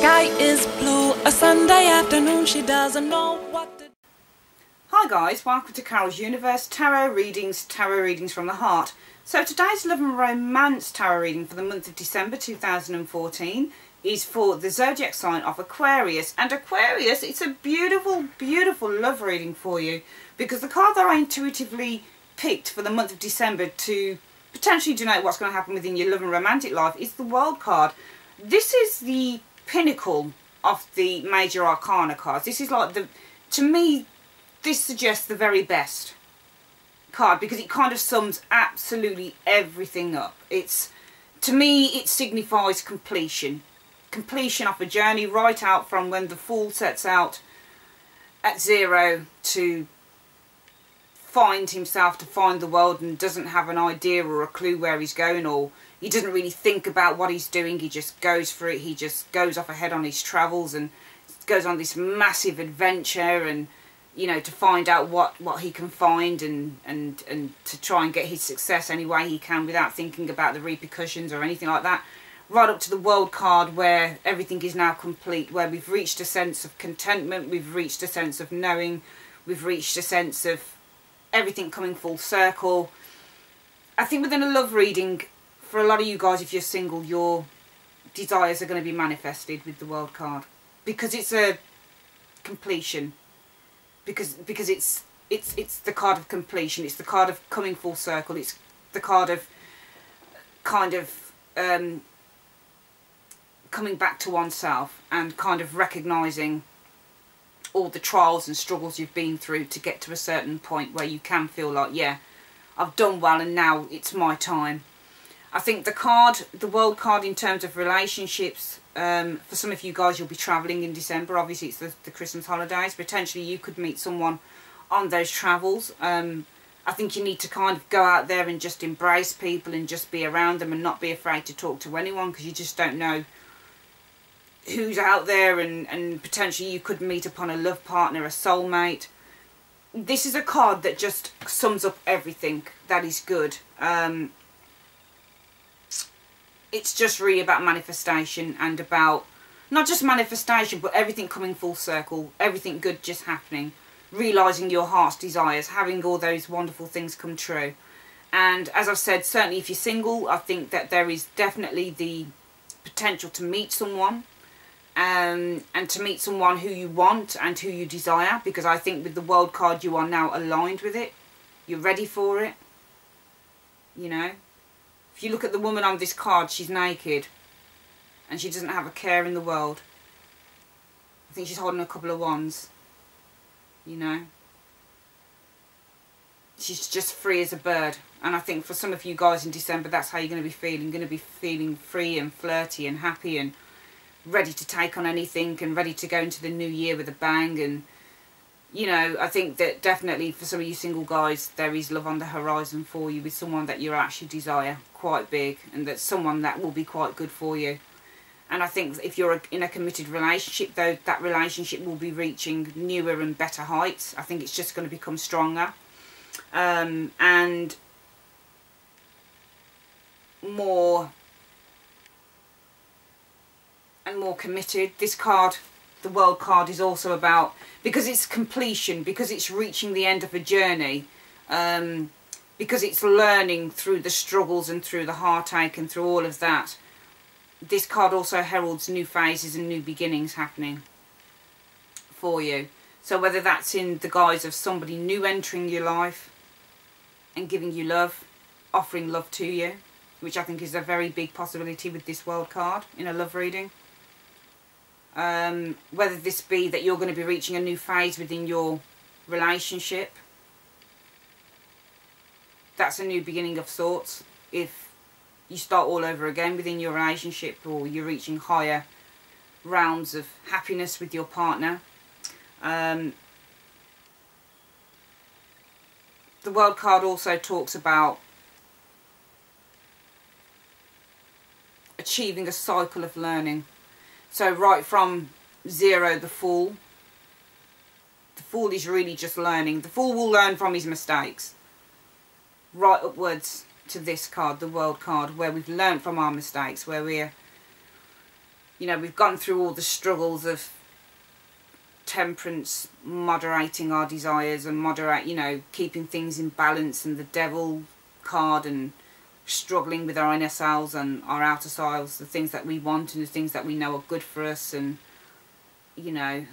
sky is blue, a Sunday afternoon, she doesn't know what to do. Hi guys, welcome to Carol's Universe Tarot Readings from the Heart. So today's Love and Romance Tarot reading for the month of December 2014 is for the zodiac sign of Aquarius. And Aquarius, it's a beautiful, beautiful love reading for you, because the card that I intuitively picked for the month of December to potentially denote what's going to happen within your love and romantic life is the World card. This is the pinnacle of the major arcana cards. This is like the, to me, this suggests the very best card, because it kind of sums absolutely everything up. It's, to me, it signifies completion. Completion of a journey, right out from when the Fool sets out at zero to find himself, to find the world, and doesn't have an idea or a clue where he's going, or he doesn't really think about what he's doing. He just goes for it. He just goes off ahead on his travels and goes on this massive adventure, and you know, to find out what he can find, and to try and get his success any way he can without thinking about the repercussions or anything like that. Right up to the World card, where everything is now complete, where we've reached a sense of contentment, we've reached a sense of knowing, we've reached a sense of everything coming full circle. I think within a love reading, for a lot of you guys, if you're single, your desires are going to be manifested with the World card, because it's a completion, because it's the card of completion, it's the card of coming full circle, it's the card of kind of coming back to oneself and kind of recognising all the trials and struggles you've been through to get to a certain point where you can feel like, yeah, I've done well and now it's my time. I think the World card in terms of relationships, for some of you guys, you'll be travelling in December. Obviously it's the Christmas holidays. Potentially you could meet someone on those travels. I think you need to kind of go out there and just embrace people and just be around them and not be afraid to talk to anyone, because you just don't know who's out there, and potentially you could meet upon a love partner, a soulmate. This is a card that just sums up everything that is good. It's just really about manifestation, and about not just manifestation, but everything coming full circle, everything good just happening, realising your heart's desires, having all those wonderful things come true. And as I've said, certainly if you're single, I think that there is definitely the potential to meet someone, and to meet someone who you want and who you desire, because I think with the World card you are now aligned with it. You're ready for it. You know, if you look at the woman on this card, she's naked and she doesn't have a care in the world. I think she's holding a couple of wands, you know. She's just free as a bird. And I think for some of you guys in December, that's how you're going to be feeling. You're going to be feeling free and flirty and happy and ready to take on anything, and ready to go into the new year with a bang. And you know, I think that definitely for some of you single guys, there is love on the horizon for you, with someone that you actually desire quite big, and that's someone that will be quite good for you. And I think if you're in a committed relationship, though, that relationship will be reaching newer and better heights. I think it's just going to become stronger, and more committed. This card, the World card, is also about, because it's completion, because it's reaching the end of a journey, because it's learning through the struggles and through the heartache and through all of that. This card also heralds new phases and new beginnings happening for you. So whether that's in the guise of somebody new entering your life and giving you love, offering love to you, which I think is a very big possibility with this World card in a love reading. Whether this be that you're going to be reaching a new phase within your relationship. That's a new beginning of sorts. If you start all over again within your relationship, or you're reaching higher rounds of happiness with your partner. The World card also talks about achieving a cycle of learning. So right from zero, the Fool is really just learning. The Fool will learn from his mistakes. Right upwards to this card, the World card, where we've learned from our mistakes, where we're You know, we've gone through all the struggles of temperance, moderating our desires and you know, keeping things in balance, and the devil card, and struggling with our inner selves and our outer selves, the things that we want and the things that we know are good for us, and you know,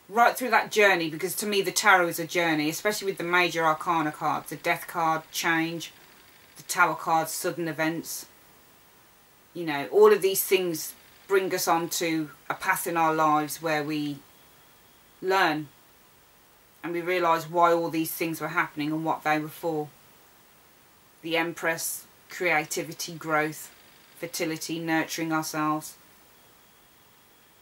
right through that journey, because to me the tarot is a journey, especially with the major arcana cards, the death card, change, the tower card, sudden events. You know, all of these things bring us on to a path in our lives where we learn and we realise why all these things were happening and what they were for. The Empress, creativity, growth, fertility, nurturing ourselves.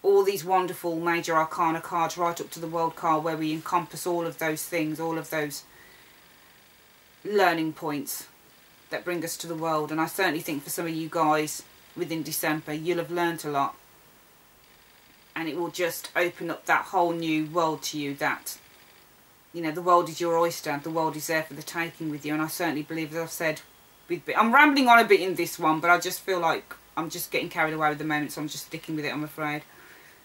All these wonderful major arcana cards right up to the world card, where we encompass all of those things, all of those learning points that bring us to the world. And I certainly think for some of you guys within December, you'll have learnt a lot, and it will just open up that whole new world to you, that, you know, the world is your oyster, the world is there for the taking with you. And I certainly believe, as I've said, I'm rambling on a bit in this one, but I just feel like I'm just getting carried away with the moment, so I'm just sticking with it, I'm afraid.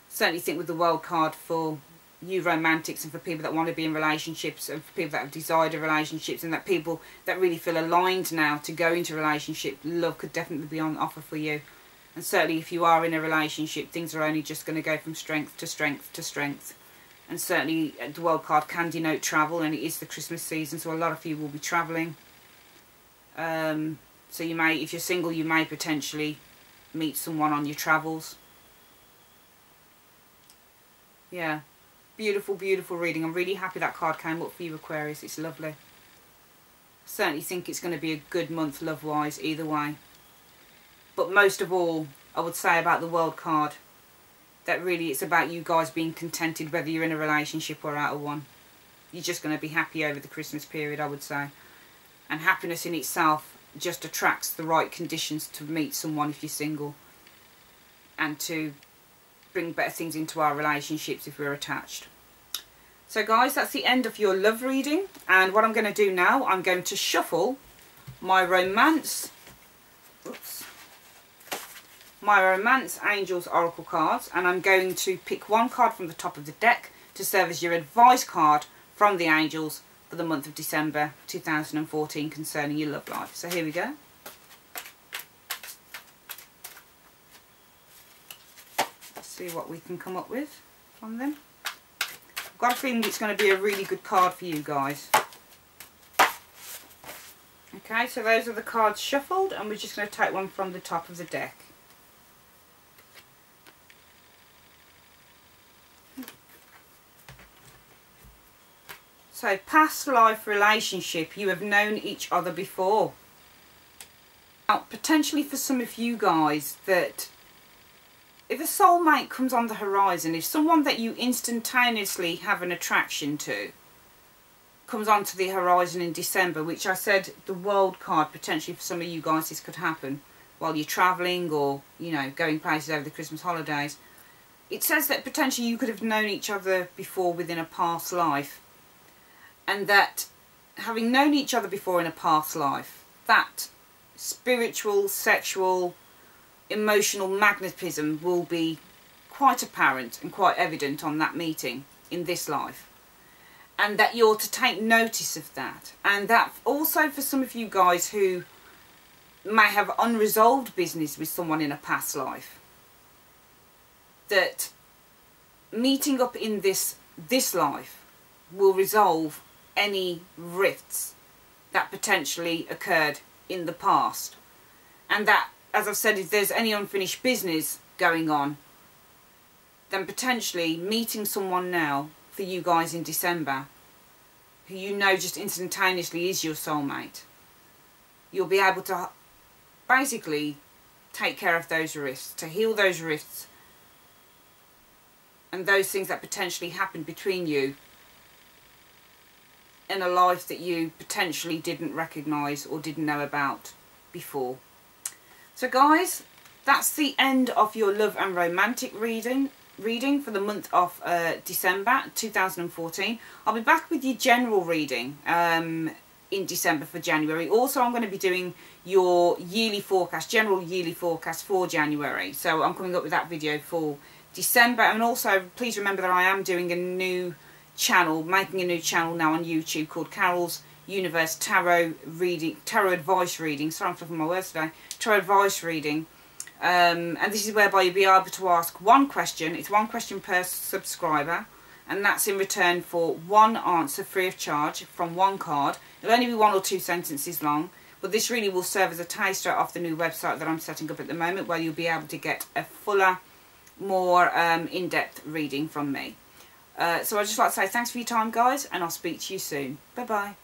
Certainly think with the world card, for you romantics and for people that want to be in relationships, and for people that have desired relationships, and that people that really feel aligned now to go into a relationship, love could definitely be on offer for you. And certainly if you are in a relationship, things are only just going to go from strength to strength to strength. And certainly the world card can denote travel, and it is the Christmas season, so a lot of you will be travelling. So you may, if you're single, you may potentially meet someone on your travels. Yeah, beautiful, beautiful reading. I'm really happy that card came up for you, Aquarius. It's lovely. I certainly think it's going to be a good month love-wise, either way. But most of all, I would say about the world card, that really it's about you guys being contented, whether you're in a relationship or out of one. You're just going to be happy over the Christmas period, I would say. And happiness in itself just attracts the right conditions to meet someone if you're single, and to bring better things into our relationships if we're attached. So guys, that's the end of your love reading, and what I'm going to do now, I'm going to shuffle my romance angels oracle cards, and I'm going to pick one card from the top of the deck to serve as your advice card from the angels for the month of December 2014 concerning your love life. So here we go. See what we can come up with from them. I've got a feeling it's going to be a really good card for you guys. Okay, so those are the cards shuffled, and we're just going to take one from the top of the deck. So, past life relationship, you have known each other before. Now, potentially for some of you guys, that if a soulmate comes on the horizon, if someone that you instantaneously have an attraction to comes onto the horizon in December, which I said the world card, potentially for some of you guys this could happen while you're travelling or, you know, going places over the Christmas holidays. It says that potentially you could have known each other before within a past life, and that having known each other before in a past life, that spiritual, sexual, emotional magnetism will be quite apparent and quite evident on that meeting in this life, and that you're to take notice of that. And that also for some of you guys who may have unresolved business with someone in a past life, that meeting up in this life will resolve any rifts that potentially occurred in the past. And that, as I've said, if there's any unfinished business going on, then potentially meeting someone now for you guys in December who you know just instantaneously is your soulmate, you'll be able to basically take care of those rifts, to heal those rifts and those things that potentially happened between you in a life that you potentially didn't recognise or didn't know about before. So guys, that's the end of your love and romantic reading for the month of December 2014. I'll be back with your general reading in December for January. Also, I'm going to be doing your yearly forecast, general yearly forecast for January. So I'm coming up with that video for December. And also, please remember that I am doing a new channel, making a new channel now on YouTube called Carol's Universe Tarot Advice Reading. Sorry, I'm flipping my words today. Tarot Advice Reading. And this is whereby you'll be able to ask one question. It's one question per subscriber, and that's in return for one answer free of charge from one card. It'll only be 1 or 2 sentences long, but this really will serve as a taster of the new website that I'm setting up at the moment, where you'll be able to get a fuller, more in-depth reading from me. So I'd just like to say thanks for your time, guys, and I'll speak to you soon. Bye bye.